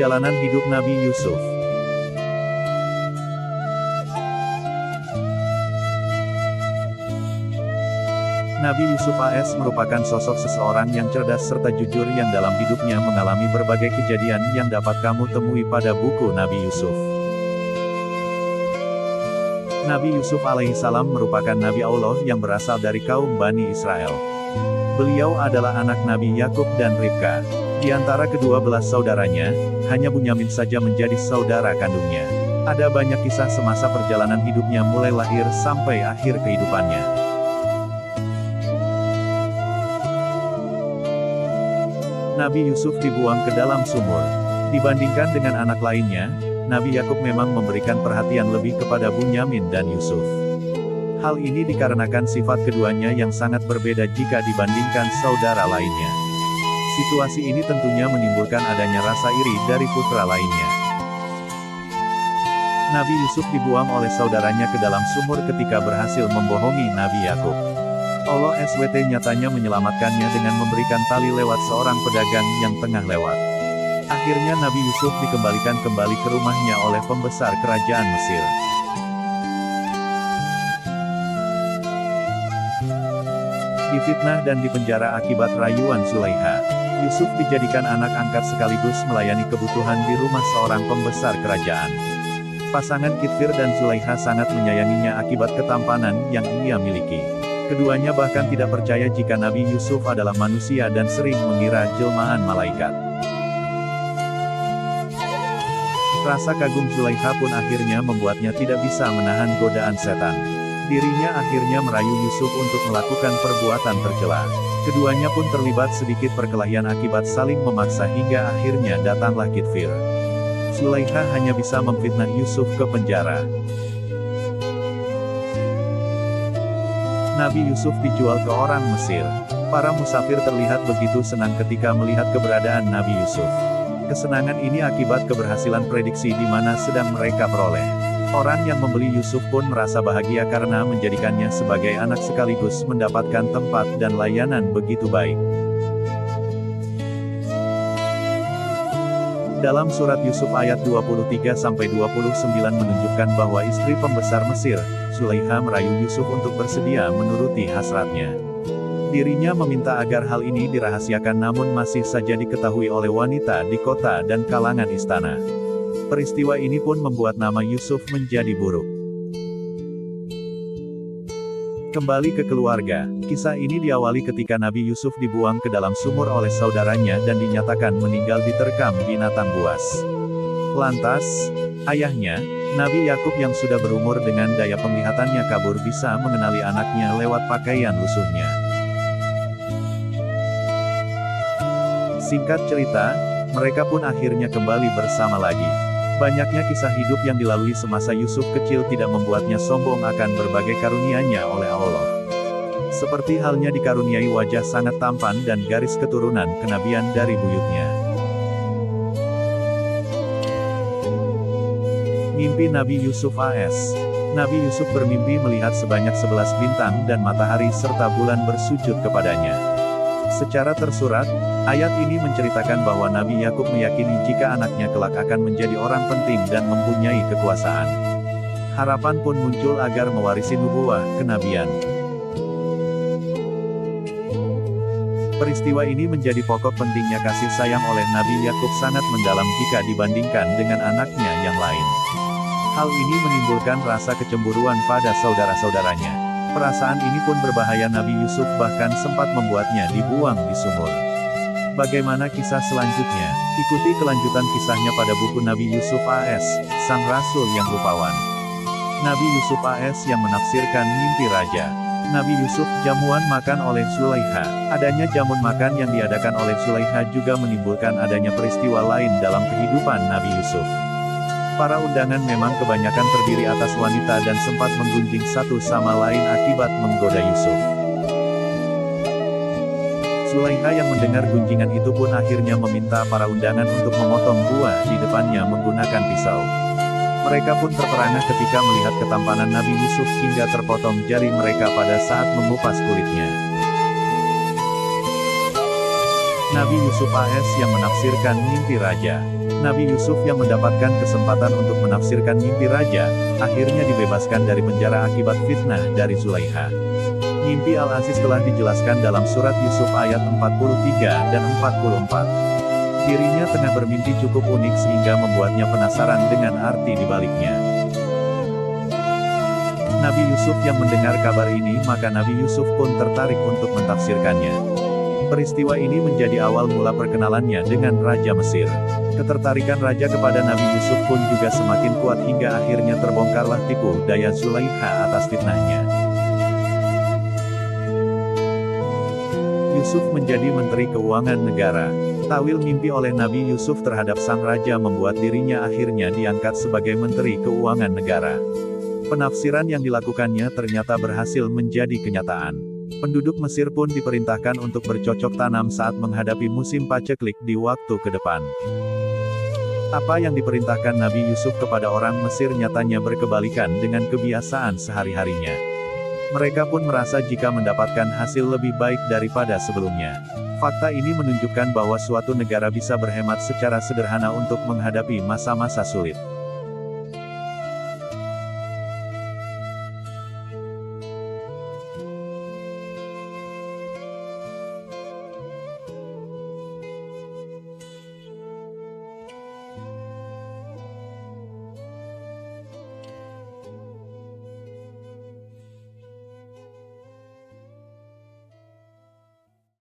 Perjalanan hidup Nabi Yusuf. Nabi Yusuf AS merupakan sosok seseorang yang cerdas serta jujur yang dalam hidupnya mengalami berbagai kejadian yang dapat kamu temui pada buku Nabi Yusuf. Nabi Yusuf alaihissalam merupakan Nabi Allah yang berasal dari kaum Bani Israel. Beliau adalah anak Nabi Yakub dan Ribka. Di antara kedua belas saudaranya, hanya Bunyamin saja menjadi saudara kandungnya. Ada banyak kisah semasa perjalanan hidupnya mulai lahir sampai akhir kehidupannya. Nabi Yusuf dibuang ke dalam sumur. Dibandingkan dengan anak lainnya, Nabi Yakub memang memberikan perhatian lebih kepada Bunyamin dan Yusuf. Hal ini dikarenakan sifat keduanya yang sangat berbeda jika dibandingkan saudara lainnya. Situasi ini tentunya menimbulkan adanya rasa iri dari putra lainnya. Nabi Yusuf dibuang oleh saudaranya ke dalam sumur ketika berhasil membohongi Nabi Yakub. Allah SWT nyatanya menyelamatkannya dengan memberikan tali lewat seorang pedagang yang tengah lewat. Akhirnya Nabi Yusuf dikembalikan kembali ke rumahnya oleh pembesar kerajaan Mesir. Difitnah dan dipenjara akibat rayuan Zulaiha, Yusuf dijadikan anak angkat sekaligus melayani kebutuhan di rumah seorang pembesar kerajaan. Pasangan Kitfir dan Zulaiha sangat menyayanginya akibat ketampanan yang ia miliki. Keduanya bahkan tidak percaya jika Nabi Yusuf adalah manusia dan sering mengira jelmaan malaikat. Rasa kagum Zulaiha pun akhirnya membuatnya tidak bisa menahan godaan setan. Dirinya akhirnya merayu Yusuf untuk melakukan perbuatan tercela. Keduanya pun terlibat sedikit perkelahian akibat saling memaksa hingga akhirnya datanglah Kitfir. Zulaiha hanya bisa memfitnah Yusuf ke penjara. Nabi Yusuf dijual ke orang Mesir. Para musafir terlihat begitu senang ketika melihat keberadaan Nabi Yusuf. Kesenangan ini akibat keberhasilan prediksi di mana sedang mereka peroleh. Orang yang membeli Yusuf pun merasa bahagia karena menjadikannya sebagai anak sekaligus mendapatkan tempat dan layanan begitu baik. Dalam surat Yusuf ayat 23-29 menunjukkan bahwa istri pembesar Mesir, Zulaiha merayu Yusuf untuk bersedia menuruti hasratnya. Dirinya meminta agar hal ini dirahasiakan namun masih saja diketahui oleh wanita di kota dan kalangan istana. Peristiwa ini pun membuat nama Yusuf menjadi buruk. Kembali ke keluarga, kisah ini diawali ketika Nabi Yusuf dibuang ke dalam sumur oleh saudaranya dan dinyatakan meninggal diterkam binatang buas. Lantas, ayahnya, Nabi Yakub yang sudah berumur dengan daya penglihatannya kabur bisa mengenali anaknya lewat pakaian lusuhnya. Singkat cerita, mereka pun akhirnya kembali bersama lagi. Banyaknya kisah hidup yang dilalui semasa Yusuf kecil tidak membuatnya sombong akan berbagai karunia-Nya oleh Allah. Seperti halnya dikaruniai wajah sangat tampan dan garis keturunan kenabian dari buyutnya. Mimpi Nabi Yusuf AS. Nabi Yusuf bermimpi melihat sebanyak 11 bintang dan matahari serta bulan bersujud kepadanya. Secara tersurat, ayat ini menceritakan bahwa Nabi Yakub meyakini jika anaknya kelak akan menjadi orang penting dan mempunyai kekuasaan. Harapan pun muncul agar mewarisi nubuwah, kenabian. Peristiwa ini menjadi pokok pentingnya kasih sayang oleh Nabi Yakub sangat mendalam jika dibandingkan dengan anaknya yang lain. Hal ini menimbulkan rasa kecemburuan pada saudara-saudaranya. Perasaan ini pun berbahaya Nabi Yusuf bahkan sempat membuatnya dibuang di sumur. Bagaimana kisah selanjutnya? Ikuti kelanjutan kisahnya pada buku Nabi Yusuf AS, Sang Rasul yang Rupawan. Nabi Yusuf AS yang menafsirkan mimpi raja. Nabi Yusuf jamuan makan oleh Zulaiha. Adanya jamuan makan yang diadakan oleh Zulaiha juga menimbulkan adanya peristiwa lain dalam kehidupan Nabi Yusuf. Para undangan memang kebanyakan terdiri atas wanita dan sempat menggunjing satu sama lain akibat menggoda Yusuf. Zulaiha yang mendengar gunjingan itu pun akhirnya meminta para undangan untuk memotong buah di depannya menggunakan pisau. Mereka pun terperangah ketika melihat ketampanan Nabi Yusuf hingga terpotong jari mereka pada saat mengupas kulitnya. Nabi Yusuf AS yang menafsirkan mimpi raja. Nabi Yusuf yang mendapatkan kesempatan untuk menafsirkan mimpi raja, akhirnya dibebaskan dari penjara akibat fitnah dari Zulaikha. Mimpi Al-Aziz telah dijelaskan dalam surat Yusuf ayat 43 dan 44. Dirinya tengah bermimpi cukup unik sehingga membuatnya penasaran dengan arti di baliknya. Nabi Yusuf yang mendengar kabar ini, maka Nabi Yusuf pun tertarik untuk mentafsirkannya. Peristiwa ini menjadi awal mula perkenalannya dengan Raja Mesir. Ketertarikan Raja kepada Nabi Yusuf pun juga semakin kuat hingga akhirnya terbongkarlah tipu daya Zulaikha atas fitnahnya. Yusuf menjadi Menteri Keuangan Negara. Takwil mimpi oleh Nabi Yusuf terhadap sang raja membuat dirinya akhirnya diangkat sebagai Menteri Keuangan Negara. Penafsiran yang dilakukannya ternyata berhasil menjadi kenyataan. Penduduk Mesir pun diperintahkan untuk bercocok tanam saat menghadapi musim paceklik di waktu ke depan. Apa yang diperintahkan Nabi Yusuf kepada orang Mesir nyatanya berkebalikan dengan kebiasaan sehari-harinya. Mereka pun merasa jika mendapatkan hasil lebih baik daripada sebelumnya. Fakta ini menunjukkan bahwa suatu negara bisa berhemat secara sederhana untuk menghadapi masa-masa sulit.